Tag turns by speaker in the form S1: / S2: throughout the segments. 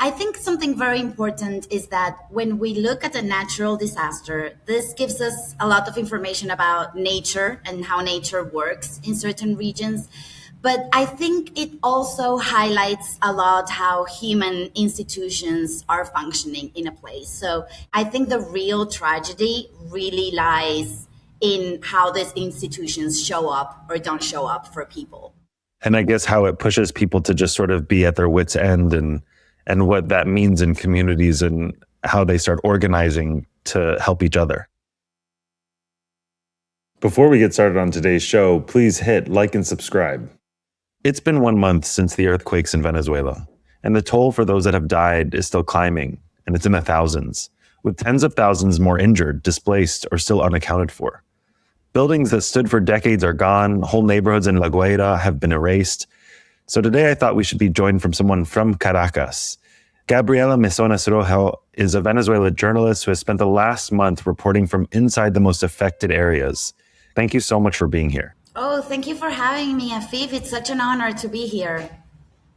S1: I think something very important is that when we look at a natural disaster, this gives us a lot of information about nature and how nature works in certain regions. But I think it also highlights a lot how human institutions are functioning in a place. So I think the real tragedy really lies in how these institutions show up or don't show up for people.
S2: And I guess how it pushes people to just sort of be at their wits' end and what that means in communities and how they start organizing to help each other. Before we get started on today's show, please hit like and subscribe. It's been 1 month since the earthquakes in Venezuela, and the toll for those that have died is still climbing, and it's in the thousands, with tens of thousands more injured, displaced, or still unaccounted for. Buildings that stood for decades are gone. Whole neighborhoods in La Guaira have been erased. So today I thought we should be joined from someone from Caracas. Gaby Mesones Rojo is a Venezuelan journalist who has spent the last month reporting from inside the most affected areas. Thank you so much for being here.
S1: Oh, thank you for having me, Afeef. It's such an honor to be here.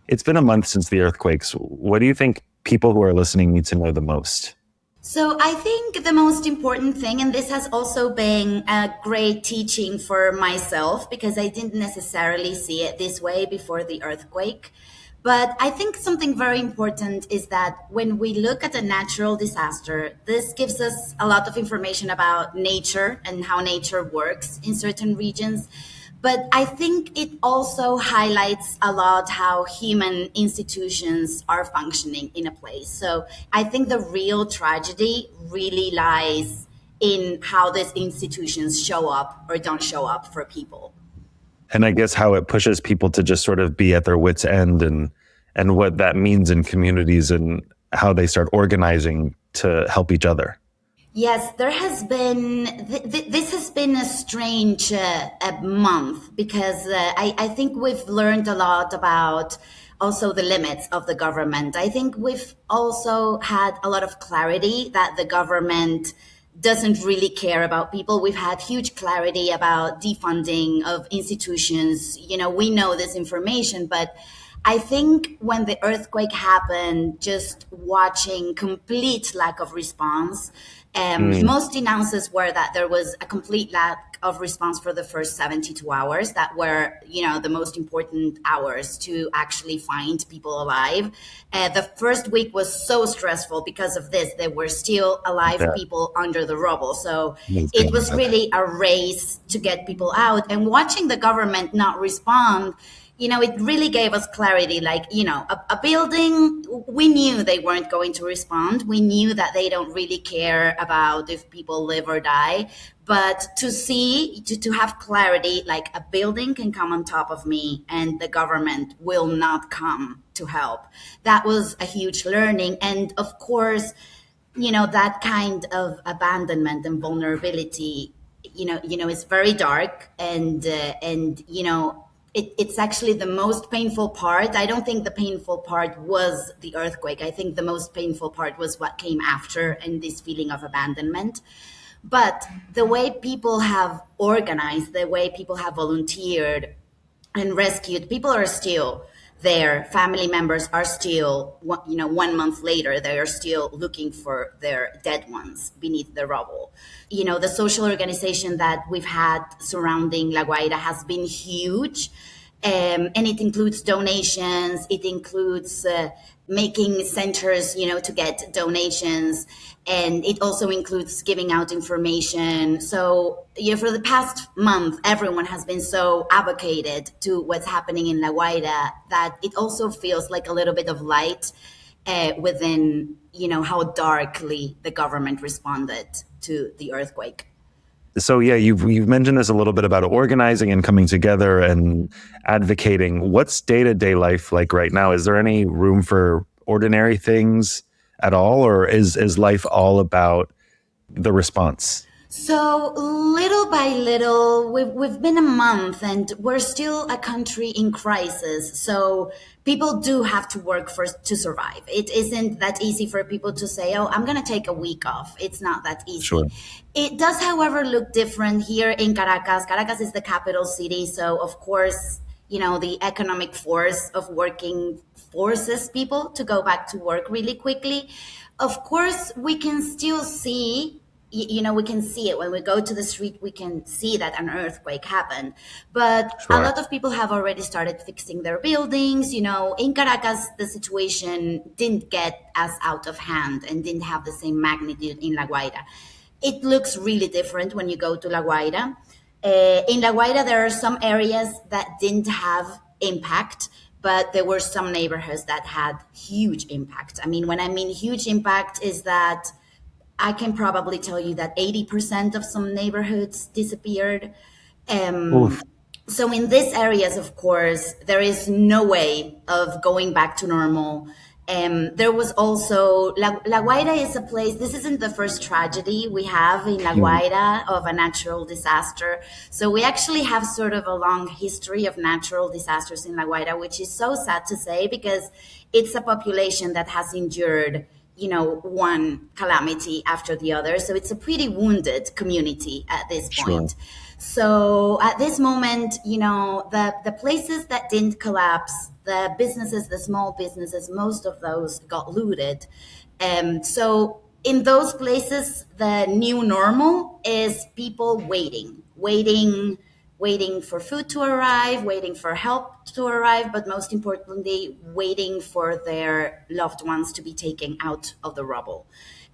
S2: It's been a month since the earthquakes. What do you think people who are listening need to know the most?
S1: So I think the most important thing, and this has also been a great teaching for myself because I didn't necessarily see it this way before the earthquake. But I think something very important is that when we look at a natural disaster, this gives us a lot of information about nature and how nature works in certain regions. But I think it also highlights a lot how human institutions are functioning in a place. So I think the real tragedy really lies in how these institutions show up or don't show up for people.
S2: And I guess how it pushes people to just sort of be at their wits' end and what that means in communities and how they start organizing to help each other.
S1: Yes, there has been, this has been a strange month because I think we've learned a lot about also the limits of the government. I think we've also had a lot of clarity that the government doesn't really care about people. We've had huge clarity about defunding of institutions. You know, we know this information, but I think when the earthquake happened, just watching complete lack of response, most announces were that there was a complete lack of response for the first 72 hours that were, you know, the most important hours to actually find people alive. The first week was so stressful because of this. There were still alive people under the rubble. So it was really a race to get people out. And watching the government not respond, you know, it really gave us clarity. Like, you know, a building, we knew they weren't going to respond. We knew that they don't really care about if people live or die. But to have clarity, like a building can come on top of me and the government will not come to help. That was a huge learning. And of course, you know, that kind of abandonment and vulnerability, you know, it's very dark and you know, it's actually the most painful part. I don't think the painful part was the earthquake. I think the most painful part was what came after and this feeling of abandonment. But the way people have organized, the way people have volunteered and rescued, people are still there. Family members are still, you know, 1 month later, they are still looking for their dead ones beneath the rubble. You know, the social organization that we've had surrounding La Guaira has been huge. And it includes donations. It includes making centers, you know, to get donations. And it also includes giving out information. So, you know, for the past month, everyone has been so advocated to what's happening in La Guaira that it also feels like a little bit of light within, you know, how darkly the government responded to the earthquake.
S2: So yeah, you've mentioned this a little bit about organizing and coming together and advocating. What's day-to-day life like right now? Is there any room for ordinary things at all, or is life all about the response?
S1: So little by little, we've been a month and we're still a country in crisis. So people do have to work to survive. It isn't that easy for people to say, oh, I'm going to take a week off. It's not that easy.
S2: Sure.
S1: It does, however, look different here in Caracas. Caracas is the capital city. So, of course, the economic force of working forces people to go back to work really quickly. Of course, we can still see, we can see it when we go to the street, we can see that an earthquake happened. But a
S2: Sure.
S1: lot of people have already started fixing their buildings. In Caracas, the situation didn't get as out of hand and didn't have the same magnitude in La Guaira. It looks really different when you go to La Guaira. In La Guaira, there are some areas that didn't have impact, but there were some neighborhoods that had huge impact. I mean, when I mean huge impact, is that I can probably tell you that 80% of some neighborhoods disappeared.
S2: Oof.
S1: So in these areas, of course, there is no way of going back to normal. There was also La Guaira is a place. This isn't the first tragedy we have in La
S2: Mm.
S1: Guaira of a natural disaster. So we actually have sort of a long history of natural disasters in La Guaira, which is so sad to say because it's a population that has endured one calamity after the other. So it's a pretty wounded community at this
S2: Sure.
S1: point. So at this moment, the places that didn't collapse, the businesses, the small businesses, most of those got looted. So in those places, the new normal is people waiting for food to arrive, waiting for help to arrive, but most importantly, waiting for their loved ones to be taken out of the rubble.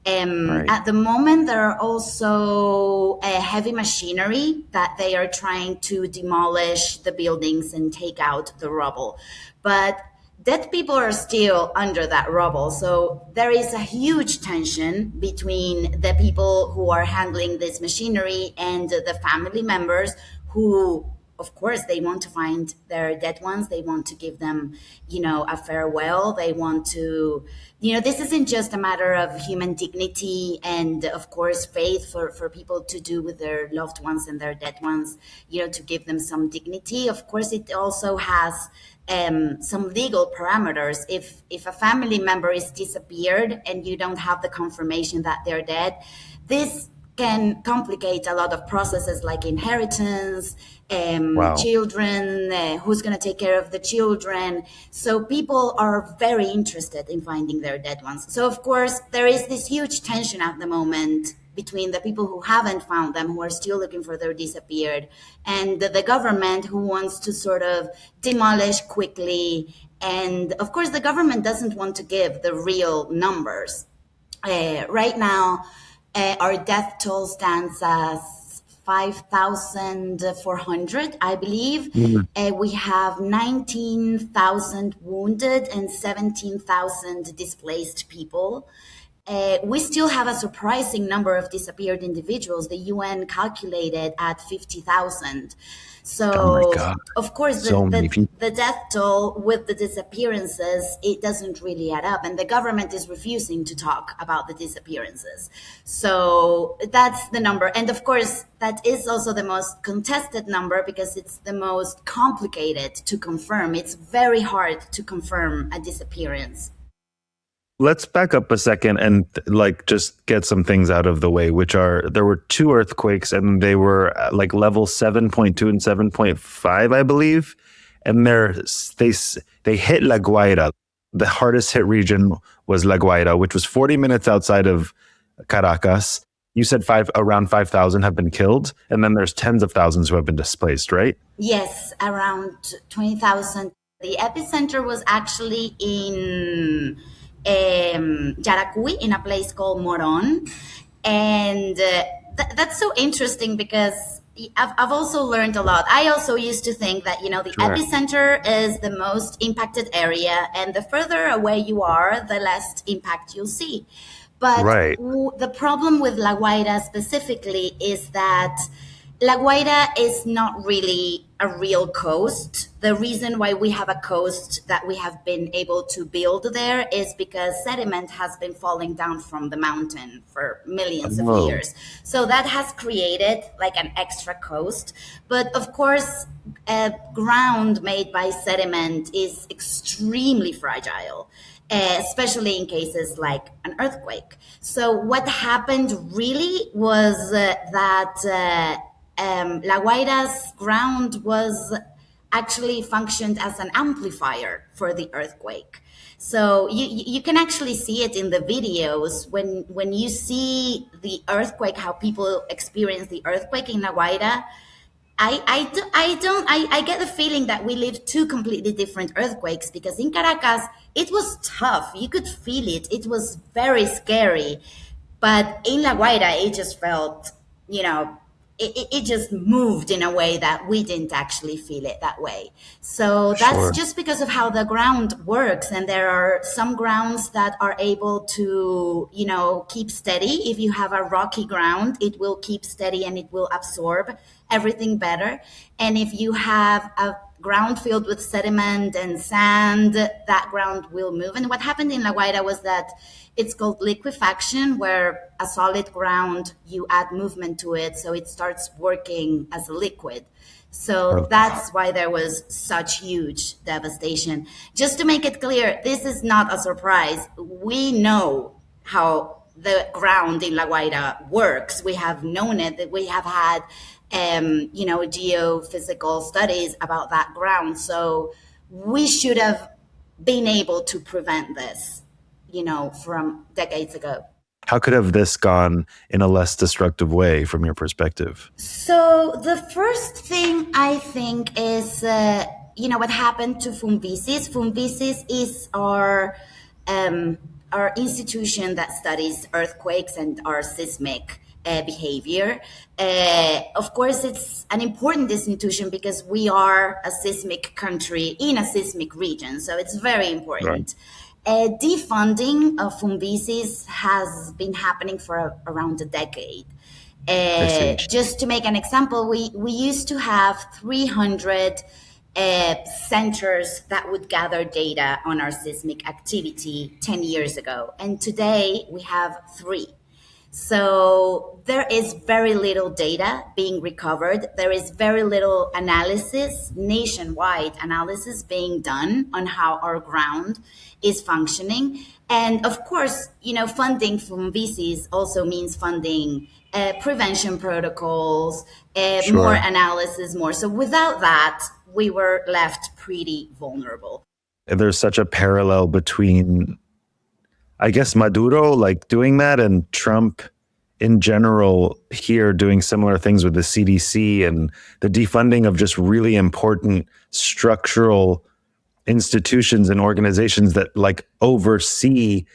S2: Right.
S1: At the moment, there are also heavy machinery that they are trying to demolish the buildings and take out the rubble. But dead people are still under that rubble. So there is a huge tension between the people who are handling this machinery and the family members who, of course, they want to find their dead ones. They want to give them, a farewell. They want to, this isn't just a matter of human dignity and, of course, faith for people to do with their loved ones and their dead ones, to give them some dignity. Of course, it also has some legal parameters. If a family member is disappeared and you don't have the confirmation that they're dead, this can complicate a lot of processes like inheritance,
S2: Wow.
S1: children, who's going to take care of the children. So people are very interested in finding their dead ones. So of course, there is this huge tension at the moment between the people who haven't found them, who are still looking for their disappeared, and the government who wants to sort of demolish quickly. And of course, the government doesn't want to give the real numbers. Right now, our death toll stands as 5,400, I believe.
S2: Mm.
S1: We have 19,000 wounded and 17,000 displaced people. We still have a surprising number of disappeared individuals. The UN calculated at 50,000.
S2: Oh my
S1: So,
S2: God.
S1: of course,
S2: So many people.
S1: the death toll with the disappearances, it doesn't really add up. And the government is refusing to talk about the disappearances. So that's the number. And of course, that is also the most contested number because it's the most complicated to confirm. It's very hard to confirm a disappearance.
S2: Let's back up a second and just get some things out of the way, which are there were two earthquakes and they were like level 7.2 and 7.5, I believe. And they hit La Guaira. The hardest hit region was La Guaira, which was 40 minutes outside of Caracas. You said around 5,000 have been killed, and then there's tens of thousands who have been displaced, right?
S1: Yes, around 20,000. The epicenter was actually in Yaracuy, in a place called Moron. And that's so interesting because I've also learned a lot. I also used to think that, the
S2: Sure.
S1: epicenter is the most impacted area, and the further away you are, the less impact you'll see. But
S2: Right.
S1: the problem with La Guaira specifically is that La Guaira is not really a real coast. The reason why we have a coast that we have been able to build there is because sediment has been falling down from the mountain for millions of
S2: Oh.
S1: years. So that has created like an extra coast. But of course, ground made by sediment is extremely fragile. Especially in cases like an earthquake. So what happened really was that La Guaira's ground was actually functioned as an amplifier for the earthquake. So you can actually see it in the videos when you see the earthquake, how people experience the earthquake in La Guaira. I get the feeling that we lived two completely different earthquakes, because in Caracas, it was tough. You could feel it. It was very scary. But in La Guaira, it just felt, you know, it just moved in a way that we didn't actually feel it that way. So that's
S2: Sure.
S1: just because of how the ground works. And there are some grounds that are able to, you know, keep steady. If you have a rocky ground, it will keep steady and it will absorb everything better. And if you have a ground filled with sediment and sand, that ground will move. And what happened in La Guaira was that it's called liquefaction, where a solid ground, you add movement to it, so it starts working as a liquid. So that's why there was such huge devastation. Just to make it clear, this is not a surprise. We know how the ground in La Guaira works. We have known it, that we have had geophysical studies about that ground. So we should have been able to prevent this, from decades ago.
S2: How could have this gone in a less destructive way from your perspective?
S1: So the first thing I think is, what happened to FUNVISIS. FUNVISIS is our institution that studies earthquakes and our seismic behavior. Of course, it's an important institution because we are a seismic country in a seismic region, so it's very important. Right. Defunding of FUNVISIS has been happening for around a decade. Just to make an example, we used to have 300 centers that would gather data on our seismic activity 10 years ago. And today we have 3. So there is very little data being recovered. There is very little analysis, nationwide analysis being done on how our ground is functioning. And of course, funding from VCs also means funding prevention protocols, sure, more analysis, more. So without that, we were left pretty vulnerable.
S2: There's such a parallel between, I guess, Maduro doing that and Trump in general here doing similar things with the CDC and the defunding of just really important structural institutions and organizations that oversee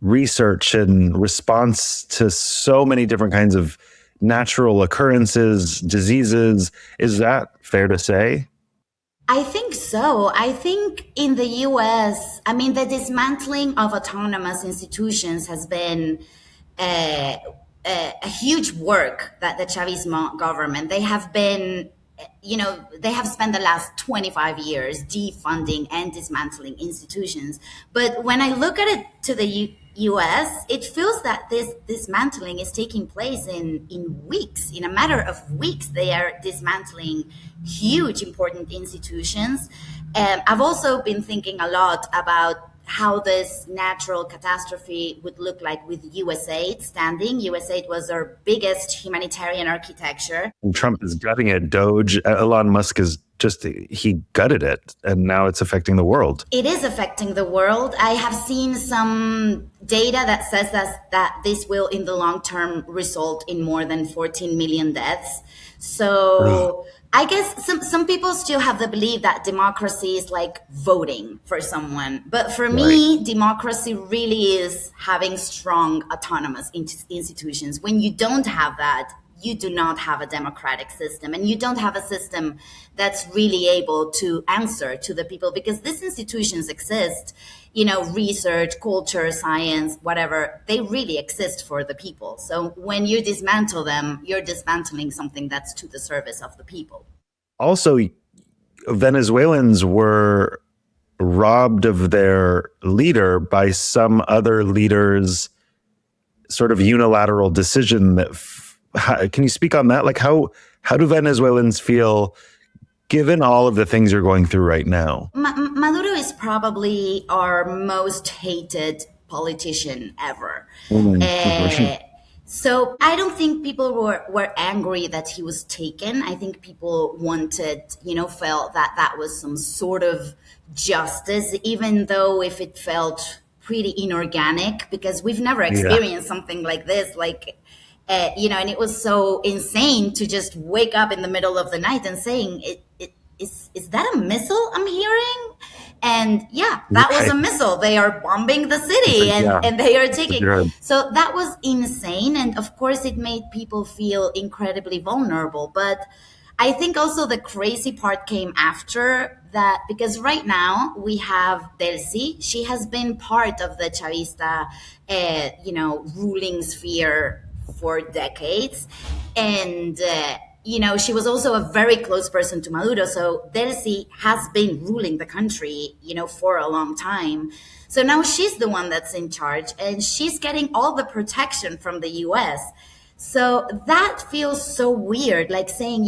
S2: research and response to so many different kinds of natural occurrences, diseases. Is that fair to say?
S1: I think so. I think in the U.S., the dismantling of autonomous institutions has been a huge work that the Chavismo government, they have been, they have spent the last 25 years defunding and dismantling institutions. But when I look at it to the U.S., it feels that this dismantling is taking place in weeks. In a matter of weeks, they are dismantling huge, important institutions. I've also been thinking a lot about how this natural catastrophe would look like with USAID standing. USAID was our biggest humanitarian architecture.
S2: And Trump is gutting it. Doge, Elon Musk is he gutted it, and now it's affecting the world.
S1: It is affecting the world. I have seen some data that says that this will, in the long term, result in more than 14 million deaths. So I guess some people still have the belief that democracy is like voting for someone. But for me, democracy really is having strong autonomous institutions. When you don't have that, you do not have a democratic system, and you don't have a system that's really able to answer to the people, because these institutions exist, research, culture, science, whatever, they really exist for the people. So when you dismantle them, you're dismantling something that's to the service of the people.
S2: Also, Venezuelans were robbed of their leader by some other leader's sort of unilateral decision. Can you speak on that? How do Venezuelans feel given all of the things you're going through right now?
S1: Maduro is probably our most hated politician ever. So I don't think people were angry that he was taken. I think people wanted, felt that that was some sort of justice, even though if it felt pretty inorganic, because we've never
S2: Yeah.
S1: experienced something like this. And it was so insane to just wake up in the middle of the night and saying, is that a missile I'm hearing? And yeah, that was
S2: Right.
S1: a missile. They are bombing the
S2: It's
S1: city
S2: like, yeah,
S1: and they are
S2: that's what
S1: taking.
S2: you heard.
S1: So that was insane. And of course, it made people feel incredibly vulnerable. But I think also the crazy part came after that, because right now we have Delcy. She has been part of the Chavista, ruling sphere for decades. And, she was also a very close person to Maduro. So Delcy has been ruling the country, for a long time. So now she's the one that's in charge and she's getting all the protection from the US. So that feels so weird, like saying,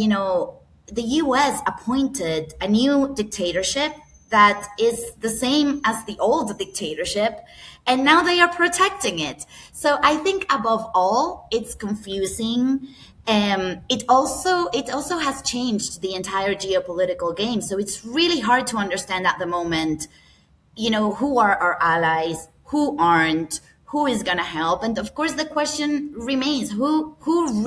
S1: the US appointed a new dictatorship that is the same as the old dictatorship, and now they are protecting it. So I think above all, it's confusing. It also has changed the entire geopolitical game. So it's really hard to understand at the moment, who are our allies, who aren't, who is going to help. And of course, the question remains, who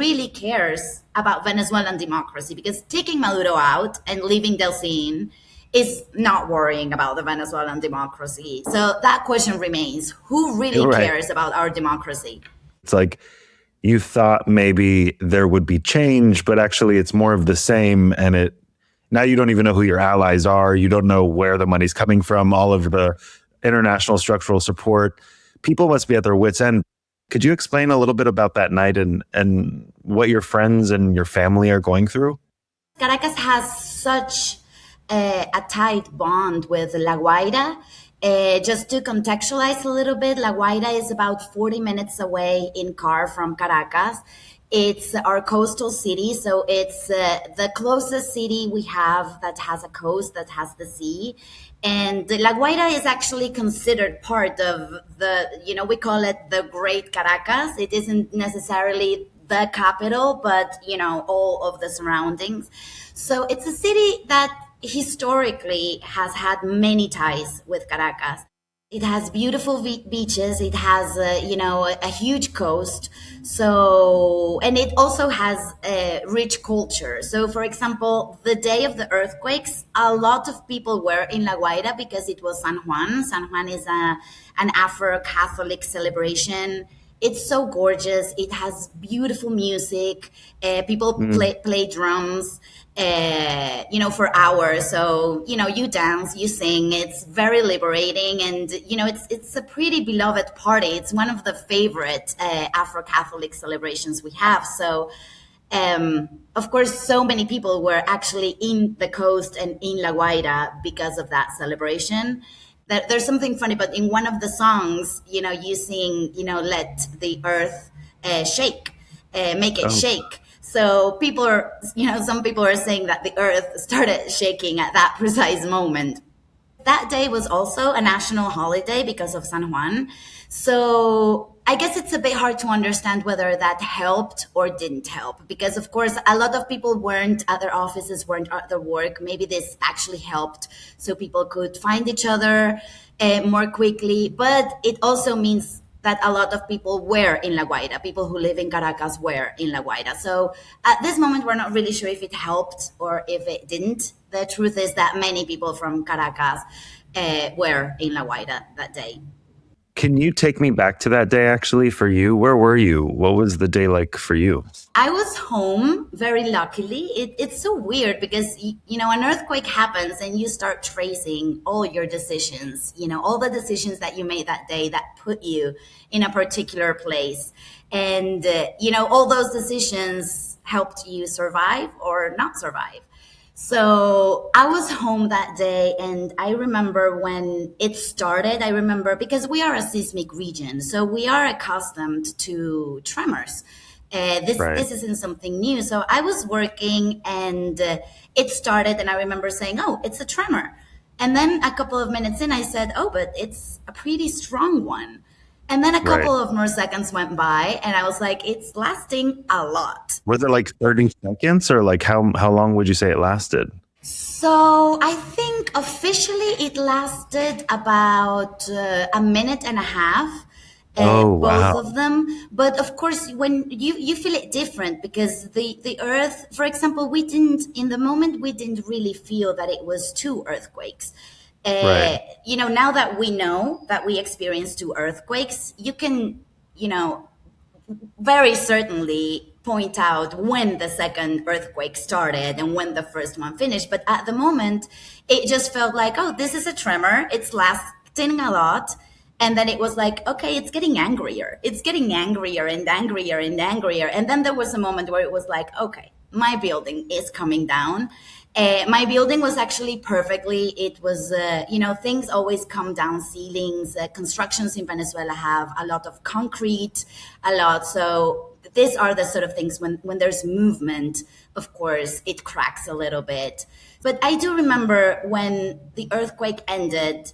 S1: really cares about Venezuelan democracy? Because taking Maduro out and leaving Delcy in is not worrying about the Venezuelan democracy. So that question remains, who really
S2: You're right.
S1: cares about our democracy?
S2: It's like you thought maybe there would be change, but actually it's more of the same. And now you don't even know who your allies are. You don't know where the money's coming from, all of the international structural support. People must be at their wits' end. Could you explain a little bit about that night and what your friends and your family are going through?
S1: Caracas has such a tight bond with La Guaira. Just to contextualize a little bit, La Guaira is about 40 minutes away in car from Caracas. It's our coastal city, so it's the closest city we have that has a coast, that has the sea. And La Guaira is actually considered part of we call it the Great Caracas. It isn't necessarily the capital, but all of the surroundings. So it's a city that historically has had many ties with Caracas. It has beautiful beaches. It has, a huge coast. So, and it also has a rich culture. So, for example, the day of the earthquakes, a lot of people were in La Guaira because it was San Juan. San Juan is an Afro-Catholic celebration. It's so gorgeous. It has beautiful music. People play drums, for hours. So you dance, you sing. It's very liberating, and it's a pretty beloved party. It's one of the favorite Afro Catholic celebrations we have. So. Of course, so many people were actually in the coast and in La Guaira because of that celebration. There's something funny, but in one of the songs, you sing, let the earth shake, make it
S2: Oh,
S1: shake. So people are, some people are saying that the earth started shaking at that precise moment. That day was also a national holiday because of San Juan. So I guess it's a bit hard to understand whether that helped or didn't help. Because, of course, a lot of people weren't at their offices, weren't at their work. Maybe this actually helped so people could find each other more quickly. But it also means that a lot of people were in La Guaira. People who live in Caracas were in La Guaira. So at this moment, we're not really sure if it helped or if it didn't. The truth is that many people from Caracas were in La Guaira that day.
S2: can you take me back to that day actually for you? Where were you? What was the day like for you?
S1: I was home, very luckily. It's so weird because, an earthquake happens and you start tracing all your decisions, all the decisions that you made that day that put you in a particular place. And, all those decisions helped you survive or not survive. So I was home that day, and I remember when it started. I remember because we are a seismic region, so we are accustomed to tremors. This
S2: Right.
S1: this isn't something new. So I was working, and it started, and I remember saying, "Oh, it's a tremor," and then a couple of minutes in, I said, "Oh, but it's a pretty strong one." And then a
S2: Right.
S1: couple of more seconds went by, and I was like, it's lasting a lot.
S2: Were there like 30 seconds, or like how long would you say it lasted?
S1: So I think officially it lasted about a minute and a half,
S2: Oh,
S1: both
S2: wow.
S1: of them. But of course, when you feel it different because the Earth, for example, we didn't in the moment we didn't really feel that it was two earthquakes.
S2: Right.
S1: Now that we know that we experienced two earthquakes, you can, you know, very certainly point out when the second earthquake started and when the first one finished. But at the moment, it just felt like, oh, this is a tremor. It's lasting a lot. And then it was like, okay, it's getting angrier. It's getting angrier and angrier and angrier. And then there was a moment where it was like, okay, my building is coming down. My building was actually perfectly. It was, things always come down ceilings. Constructions in Venezuela have a lot of concrete, a lot. So these are the sort of things when there's movement, of course, it cracks a little bit. But I do remember when the earthquake ended,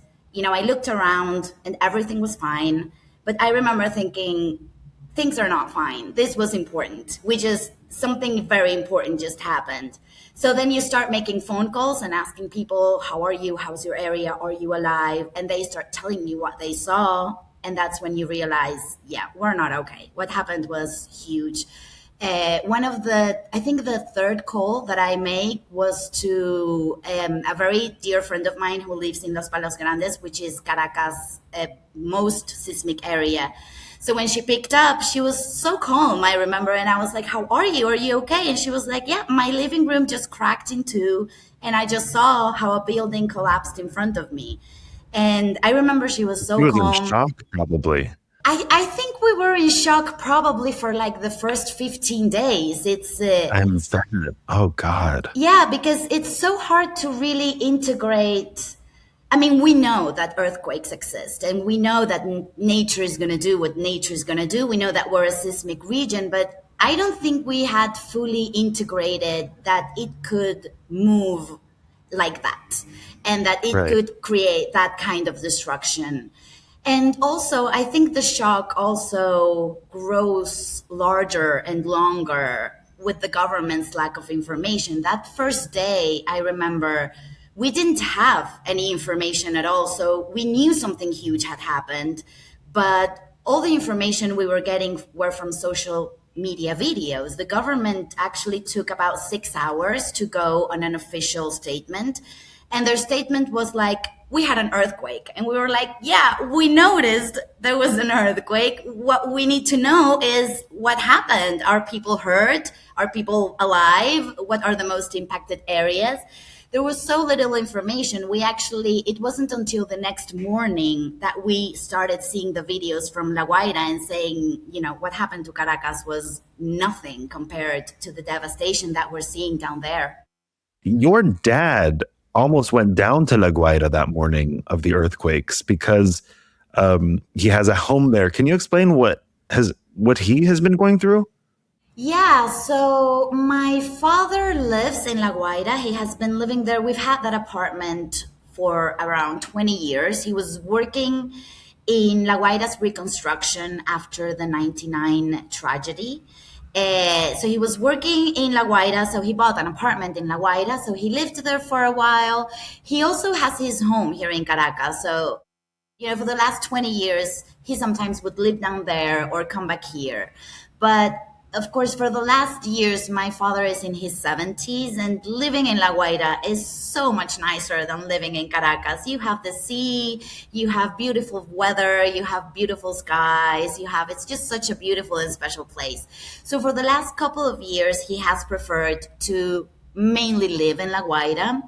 S1: I looked around and everything was fine. But I remember thinking, things are not fine. This was important. Something very important just happened. So then you start making phone calls and asking people, how are you? How's your area? Are you alive? And they start telling you what they saw. And that's when you realize, yeah, we're not okay. What happened was huge. I think the third call that I made was to a very dear friend of mine who lives in Los Palos Grandes, which is Caracas' most seismic area. So when she picked up, she was so calm, I remember. And I was like, how are you? Are you okay? And she was like, yeah, my living room just cracked in two. And I just saw how a building collapsed in front of me. And I remember she was
S2: He
S1: so
S2: was in
S1: calm.
S2: shock, probably.
S1: I think we were in shock probably for like the first 15 days.
S2: I'm sad. Oh, God.
S1: Yeah, because it's so hard to really integrate. I mean, we know that earthquakes exist and we know that nature is going to do what nature is going to do. We know that we're a seismic region, but I don't think we had fully integrated that it could move like that and that it
S2: Right.
S1: could create that kind of destruction. And also, I think the shock also grows larger and longer with the government's lack of information. That first day, I remember we didn't have any information at all. So we knew something huge had happened, but all the information we were getting were from social media videos. The government actually took about 6 hours to go on an official statement. And their statement was like, we had an earthquake. And we were like, yeah, we noticed there was an earthquake. What we need to know is what happened. Are people hurt? Are people alive? What are the most impacted areas? There was so little information. It wasn't until the next morning that we started seeing the videos from La Guaira and saying, what happened to Caracas was nothing compared to the devastation that we're seeing down there.
S2: Your dad almost went down to La Guaira that morning of the earthquakes because he has a home there. Can you explain what he has been going through?
S1: Yeah, so my father lives in La Guaira. He has been living there. We've had that apartment for around 20 years. He was working in La Guaira's reconstruction after the 99 tragedy. So he was working in La Guaira, so he bought an apartment in La Guaira. So he lived there for a while. He also has his home here in Caracas. So, for the last 20 years, he sometimes would live down there or come back here. But of course, for the last years, my father is in his 70s, and living in La Guaira is so much nicer than living in Caracas. You have the sea, you have beautiful weather, you have beautiful skies, it's just such a beautiful and special place. So for the last couple of years, he has preferred to mainly live in La Guaira.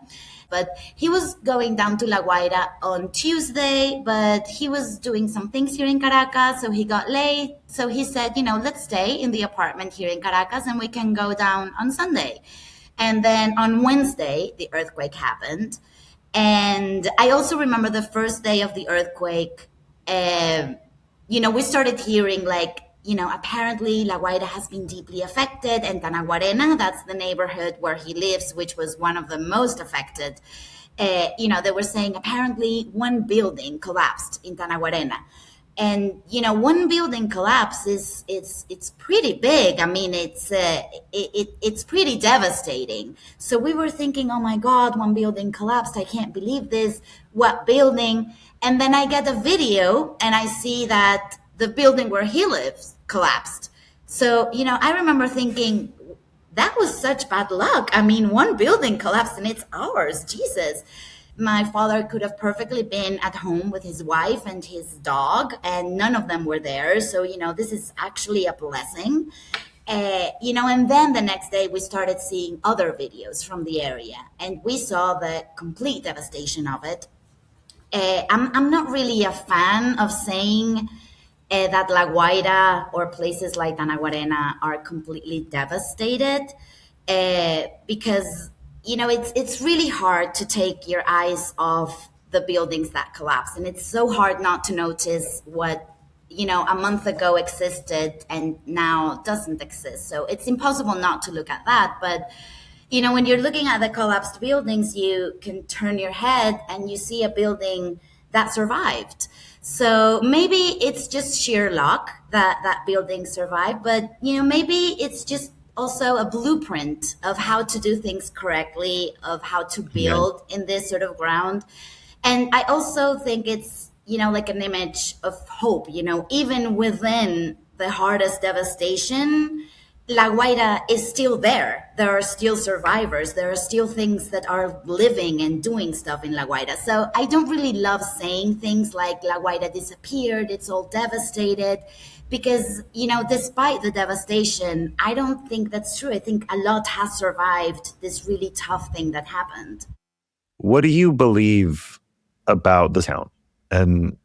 S1: But he was going down to La Guaira on Tuesday, but he was doing some things here in Caracas, so he got late. So he said, let's stay in the apartment here in Caracas and we can go down on Sunday. And then on Wednesday, the earthquake happened. And I also remember the first day of the earthquake, we started hearing apparently La Guaira has been deeply affected, and Tanaguarena, that's the neighborhood where he lives, which was one of the most affected. They were saying apparently one building collapsed in Tanaguarena. And one building collapse is it's pretty big. I mean, it's pretty devastating. So we were thinking, oh my God, one building collapsed, I can't believe this. What building? And then I get a video and I see that the building where he lives collapsed. So I remember thinking, that was such bad luck. I mean, one building collapsed and it's ours. Jesus. My father could have perfectly been at home with his wife and his dog, and none of them were there. So, this is actually a blessing. And then the next day we started seeing other videos from the area, and we saw the complete devastation of it. I'm not really a fan of saying that La Guaira or places like Tanaguarena are completely devastated, because it's really hard to take your eyes off the buildings that collapse, and it's so hard not to notice what a month ago existed and now doesn't exist. So it's impossible not to look at that. But when you're looking at the collapsed buildings, you can turn your head and you see a building that survived. So maybe it's just sheer luck that that building survived, but maybe it's just also a blueprint of how to do things correctly, of how to build in this sort of ground. And I also think it's like an image of hope. Even within the hardest devastation, La Guaira is still there. There are still survivors. There are still things that are living and doing stuff in La Guaira. So I don't really love saying things like La Guaira disappeared, it's all devastated, because, despite the devastation, I don't think that's true. I think a lot has survived this really tough thing that happened.
S2: What do you believe about the town and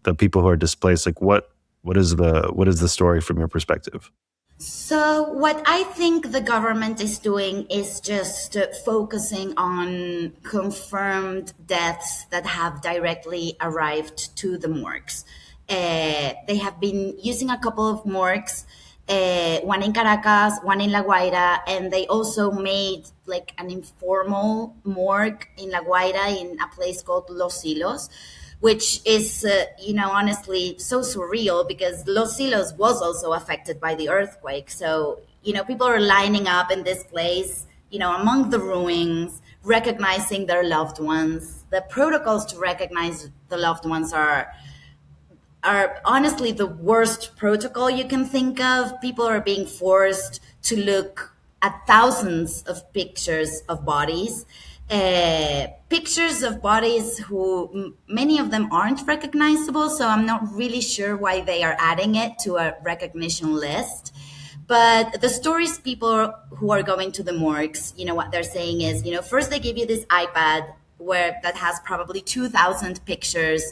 S2: the people who are displaced? Like what is the story from your perspective?
S1: So what I think the government is doing is just focusing on confirmed deaths that have directly arrived to the morgues. They have been using a couple of morgues, one in Caracas, one in La Guaira, and they also made like an informal morgue in La Guaira in a place called Los Hilos, which is, honestly so surreal because Los Hilos was also affected by the earthquake. So, people are lining up in this place, among the ruins, recognizing their loved ones. The protocols to recognize the loved ones are honestly the worst protocol you can think of. People are being forced to look at thousands of pictures of bodies. Pictures of bodies who many of them aren't recognizable, so I'm not really sure why they are adding it to a recognition list. But the stories people who are going to the morgues, what they're saying is, first they give you this iPad that has probably 2,000 pictures.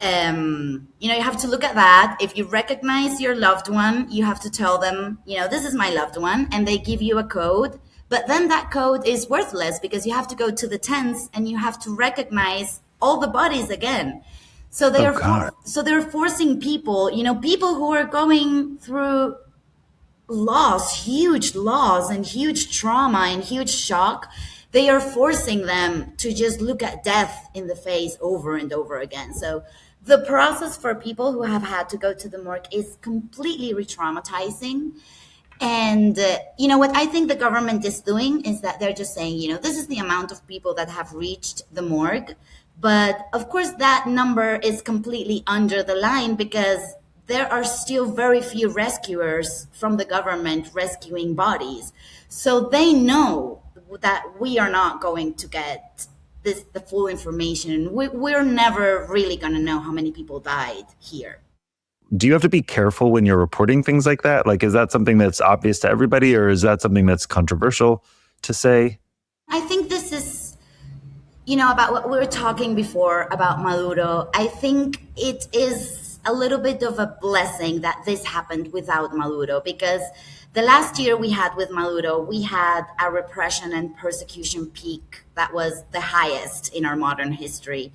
S1: You have to look at that. If you recognize your loved one, you have to tell them, this is my loved one, and they give you a code. But then that code is worthless because you have to go to the tents and you have to recognize all the bodies again. So they're forcing people, people who are going through huge loss and huge trauma and huge shock. They are forcing them to just look at death in the face over and over again. So the process for people who have had to go to the morgue is completely re-traumatizing. And, what I think the government is doing is that they're just saying, this is the amount of people that have reached the morgue. But of course, that number is completely under the line because there are still very few rescuers from the government rescuing bodies. So they know that we are not going to get the full information. We're never really going to know how many people died here.
S2: Do you have to be careful when you're reporting things like that? Like, is that something that's obvious to everybody, or is that something that's controversial to say?
S1: I think this is, about what we were talking before about Maduro. I think it is a little bit of a blessing that this happened without Maduro, because the last year we had with Maduro, we had a repression and persecution peak that was the highest in our modern history.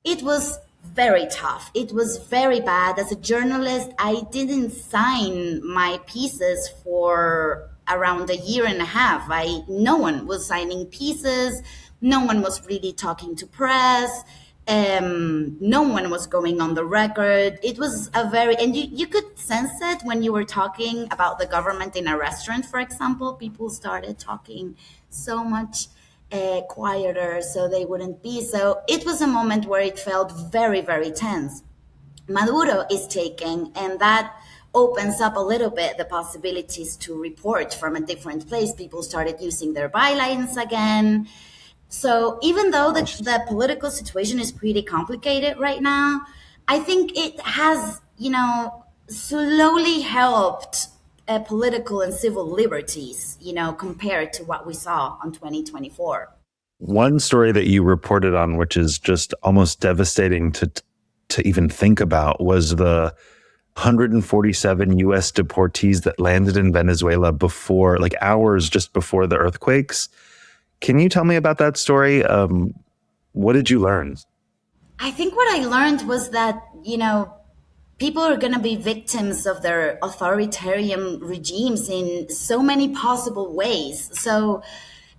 S1: It was very tough. It was very bad. As a journalist, I didn't sign my pieces for around a year and a half. No one was signing pieces. No one was really talking to press. No one was going on the record. It was a very, and you could sense it when you were talking about the government in a restaurant, for example. People started talking so much quieter so they wouldn't be. So it was a moment where it felt very, very tense. Maduro is taking, and that opens up a little bit the possibilities to report from a different place. People started using their bylines again. So even though the political situation is pretty complicated right now, I think it has, slowly helped political and civil liberties, compared to what we saw on 2024.
S2: One story that you reported on, which is just almost devastating to even think about, was the 147 U.S. deportees that landed in Venezuela before, like hours just before the earthquakes. Can you tell me about that story? What did you learn?
S1: I think what I learned was that, people are going to be victims of their authoritarian regimes in so many possible ways. So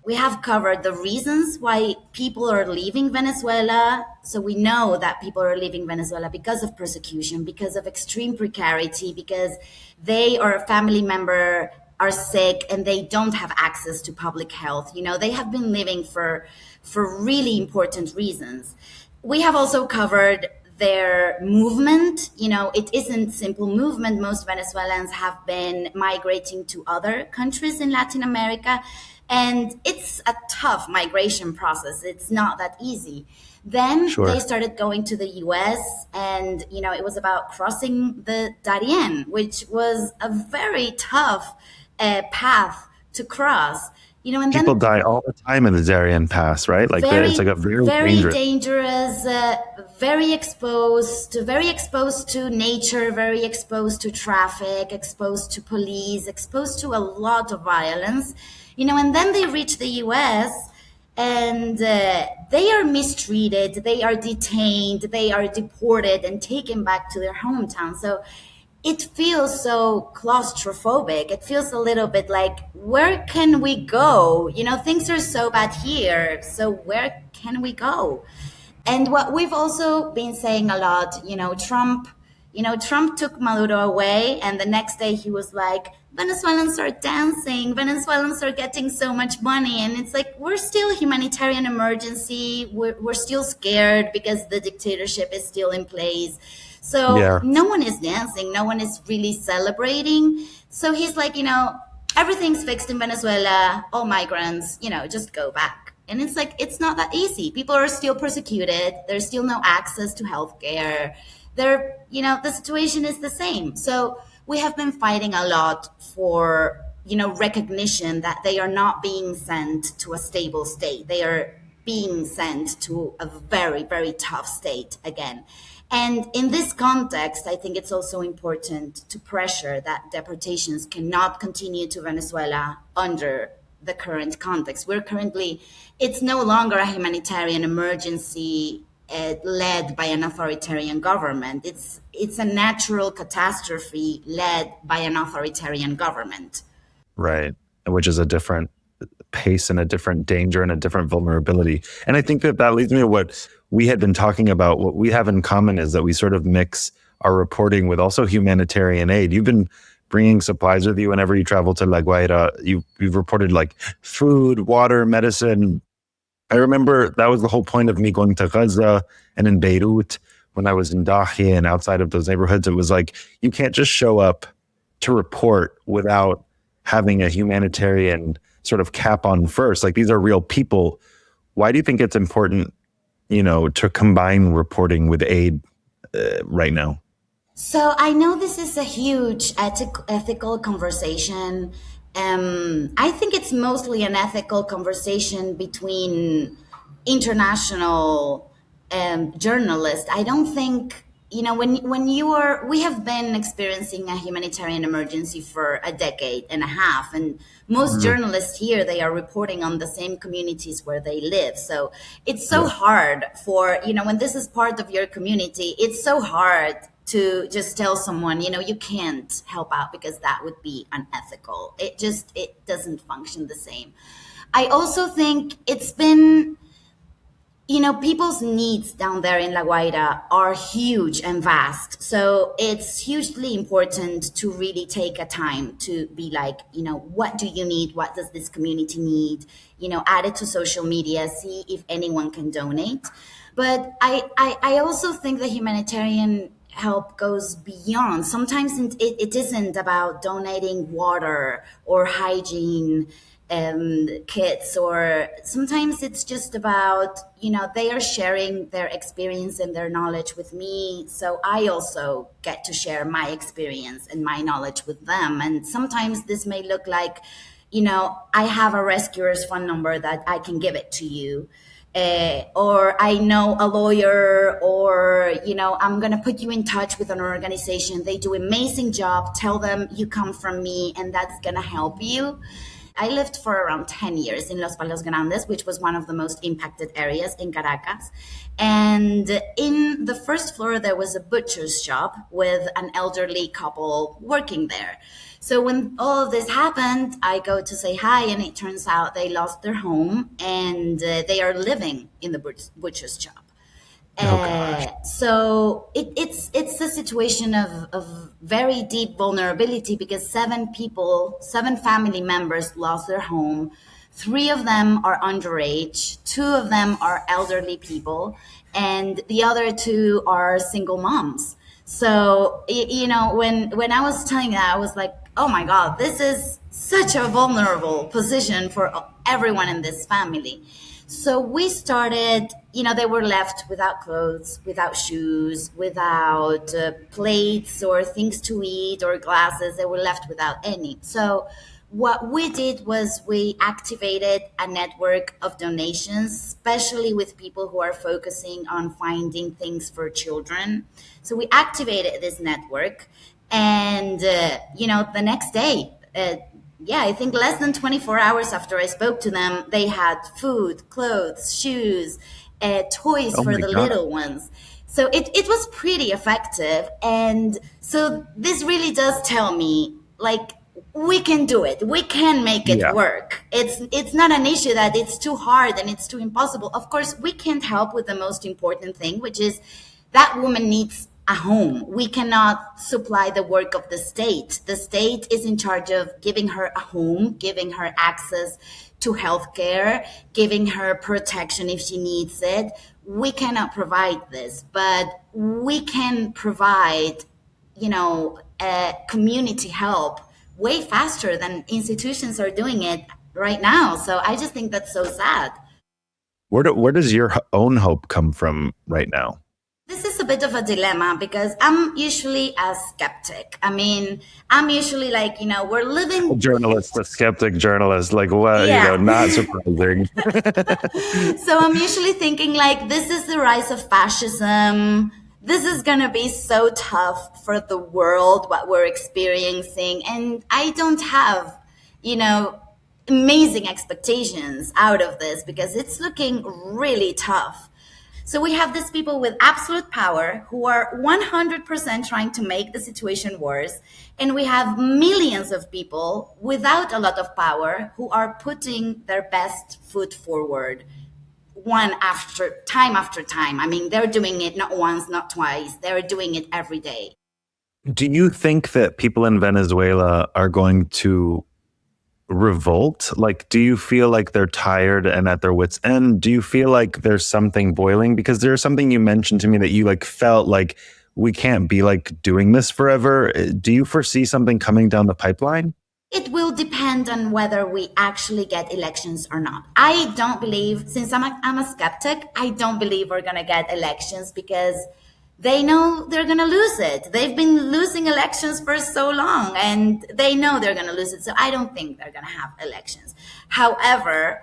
S1: we have covered the reasons why people are leaving Venezuela. So we know that people are leaving Venezuela because of persecution, because of extreme precarity, because they or a family member are sick and they don't have access to public health. They have been living for really important reasons. We have also covered their movement. It isn't simple movement. Most Venezuelans have been migrating to other countries in Latin America, and it's a tough migration process. It's not that easy. Then
S2: Sure.
S1: they started going to the US, and it was about crossing the Darien, which was a very tough path to cross. And
S2: People
S1: then
S2: die all the time in the Darien Pass, right? Like it's like a very
S1: very
S2: dangerous.
S1: dangerous, very exposed to nature, very exposed to traffic, exposed to police, exposed to a lot of violence. And then they reach the US, and they are mistreated, they are detained, they are deported and taken back to their hometown. So it feels so claustrophobic. It feels a little bit like, where can we go? Things are so bad here. So where can we go? And what we've also been saying a lot, Trump took Maduro away, and the next day he was like, Venezuelans are dancing, Venezuelans are getting so much money. And it's like, we're still a humanitarian emergency. We're still scared because the dictatorship is still in place. So
S2: Yeah.
S1: no one is dancing, no one is really celebrating. So he's like, everything's fixed in Venezuela, all migrants, just go back. And it's like, it's not that easy. People are still persecuted. There's still no access to healthcare. The situation is the same. So we have been fighting a lot for, recognition that they are not being sent to a stable state. They are being sent to a very, very tough state again. And in this context, I think it's also important to pressure that deportations cannot continue to Venezuela under the current context. It's no longer a humanitarian emergency led by an authoritarian government. It's a natural catastrophe led by an authoritarian government.
S2: Right. Which is a different pace and a different danger and a different vulnerability. And I think that leads me to what we had been talking about. What we have in common is that we sort of mix our reporting with also humanitarian aid. You've been bringing supplies with you whenever you travel to La Guaira. You've reported like food, water, medicine. I remember that was the whole point of me going to Gaza and in Beirut when I was in Dahi and outside of those neighborhoods. It was like, you can't just show up to report without having a humanitarian sort of cap on first. Like, these are real people. Why do you think it's important, to combine reporting with aid right now?
S1: So I know this is a huge ethical conversation. I think it's mostly an ethical conversation between international journalists. I don't think, we have been experiencing a humanitarian emergency for a decade and a half, and most journalists here, they are reporting on the same communities where they live. So it's so hard for, when this is part of your community, it's so hard to just tell someone, you can't help out because that would be unethical. It doesn't function the same. I also think it's been People's needs down there in La Guaira are huge and vast. So it's hugely important to really take a time to be like, what do you need? What does this community need? Add it to social media, see if anyone can donate. But I also think the humanitarian help goes beyond. Sometimes it isn't about donating water or hygiene kits, or sometimes it's just about, they are sharing their experience and their knowledge with me, so I also get to share my experience and my knowledge with them. And sometimes this may look like, I have a rescuer's phone number that I can give it to you, or I know a lawyer, or I'm gonna put you in touch with an organization. They do amazing job. Tell them you come from me, and that's gonna help you. I lived for around 10 years in Los Palos Grandes, which was one of the most impacted areas in Caracas. And in the first floor, there was a butcher's shop with an elderly couple working there. So when all of this happened, I go to say hi, and it turns out they lost their home, and they are living in the butcher's shop.
S2: Oh gosh.
S1: So it's a situation of very deep vulnerability, because seven family members lost their home. Three of them are underage, two of them are elderly people, and the other two are single moms. So when I was telling that, I was like, oh my God, this is such a vulnerable position for everyone in this family. So we started, they were left without clothes, without shoes, without plates or things to eat or glasses. They were left without any. So what we did was we activated a network of donations, especially with people who are focusing on finding things for children. So we activated this network, and, the next day, I think less than 24 hours after I spoke to them, they had food, clothes, shoes, toys
S2: Oh
S1: for
S2: my
S1: the
S2: God.
S1: little ones. So it was pretty effective. And so this really does tell me, like, we can do it. We can make it
S2: Yeah.
S1: work. It's not an issue that it's too hard and it's too impossible. Of course, we can't help with the most important thing, which is that woman needs a home. We cannot supply the work of the state. The state is in charge of giving her a home, giving her access to healthcare, giving her protection if she needs it. We cannot provide this, but we can provide, community help way faster than institutions are doing it right now. So I just think that's so sad.
S2: Where does your own hope come from right now?
S1: This is a bit of a dilemma, because I'm usually a skeptic. I mean, I'm usually like, we're living.
S2: Journalist, a skeptic journalist, like what,
S1: Yeah.
S2: not surprising.
S1: So I'm usually thinking like, this is the rise of fascism. This is going to be so tough for the world, what we're experiencing. And I don't have, amazing expectations out of this, because it's looking really tough. So we have these people with absolute power who are 100% trying to make the situation worse. And we have millions of people without a lot of power who are putting their best foot forward, one after time. I mean, they're doing it not once, not twice. They're doing it every day.
S2: Do you think that people in Venezuela are going to revolt? Like, do you feel like they're tired and at their wits' end? Do you feel like there's something boiling? Because there's something you mentioned to me that you felt like we can't be doing this forever. Do you foresee something coming down the pipeline?
S1: It will depend on whether we actually get elections or not. I don't believe, since I'm a skeptic, I don't believe we're going to get elections, because they know they're going to lose it. They've been losing elections for so long, and they know they're going to lose it. So I don't think they're going to have elections. However,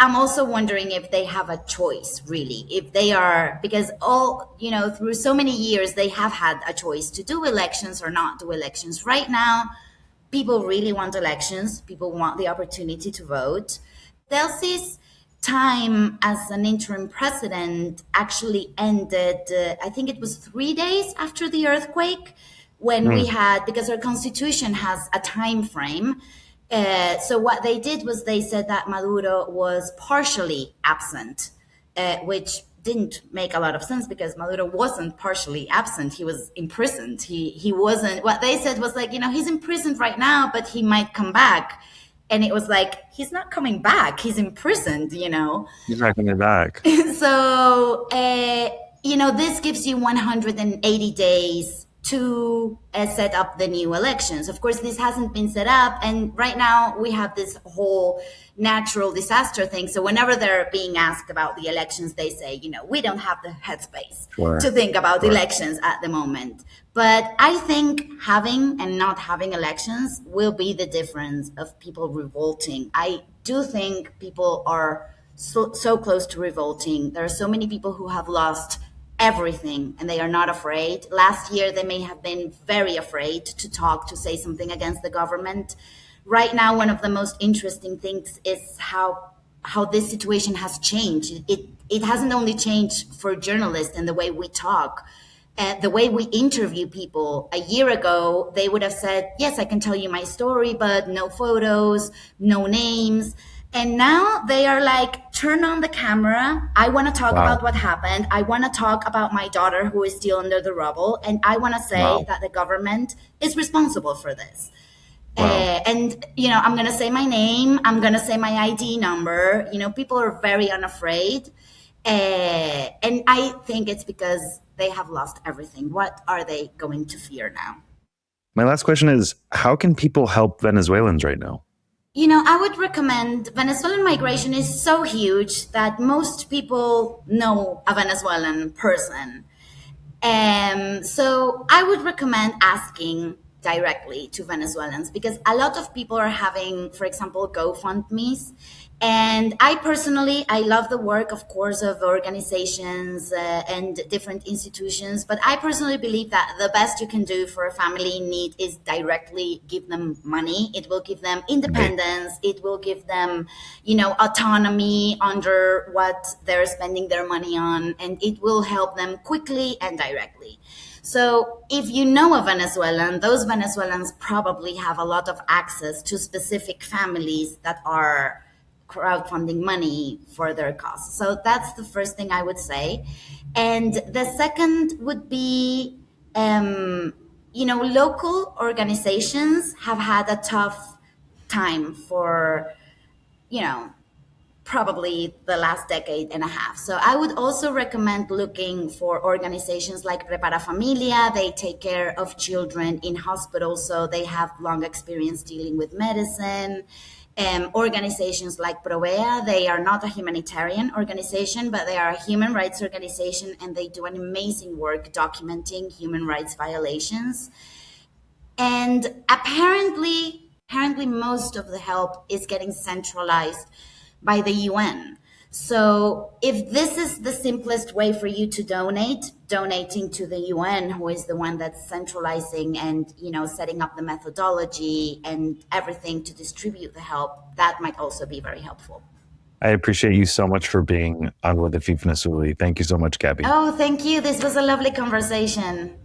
S1: I'm also wondering if they have a choice, really. If they are, because through so many years, they have had a choice to do elections or not do elections. Right now, people really want elections. People want the opportunity to vote. Delcy's time as an interim president actually ended, I think it was 3 days after the earthquake, when we had, because our constitution has a time frame. So what they did was they said that Maduro was partially absent. which didn't make a lot of sense because Maduro wasn't partially absent. He was imprisoned. He wasn't. What they said was like, he's imprisoned right now, but he might come back. And it was like, he's not coming back. He's imprisoned.
S2: He's not coming back.
S1: So, this gives you 180 days to set up the new elections. Of course, this hasn't been set up. And right now we have this whole natural disaster thing. So whenever they're being asked about the elections, they say, we don't have the headspace to think about elections at the moment. But I think having and not having elections will be the difference of people revolting. I do think people are so close to revolting. There are so many people who have lost everything and they are not afraid. Last year, they may have been very afraid to talk, to say something against the government. Right now, one of the most interesting things is how this situation has changed. It hasn't only changed for journalists and the way we talk, the way we interview people. A year ago, they would have said, yes, I can tell you my story, but no photos, no names. And now they are like, turn on the camera. I want to talk about what happened. I want to talk about my daughter who is still under the rubble. And I want to say that the government is responsible for this. And, I'm going to say my name. I'm going to say my ID number. People are very unafraid. And I think it's because they have lost everything. What are they going to fear now?
S2: My last question is, how can people help Venezuelans right now?
S1: I would recommend Venezuelan migration is so huge that most people know a Venezuelan person. So I would recommend asking directly to Venezuelans because a lot of people are having, for example, GoFundMes. And I love the work, of course, of organizations and different institutions. But I personally believe that the best you can do for a family in need is directly give them money. It will give them independence. It will give them, autonomy under what they're spending their money on. And it will help them quickly and directly. So if you know a Venezuelan, those Venezuelans probably have a lot of access to specific families that are crowdfunding money for their cause. So that's the first thing I would say. And the second would be, local organizations have had a tough time for, probably the last decade and a half. So I would also recommend looking for organizations like Prepara Familia. They take care of children in hospitals, so they have long experience dealing with medicine. Organizations like Provea, they are not a humanitarian organization, but they are a human rights organization, and they do an amazing work documenting human rights violations. And apparently most of the help is getting centralized by the UN. So if this is the simplest way for you to donating to the UN, who is the one that's centralizing and, setting up the methodology and everything to distribute the help, that might also be very helpful.
S2: I appreciate you so much for being on with Afeef Nessouli. Thank you so much, Gaby.
S1: Oh, thank you. This was a lovely conversation.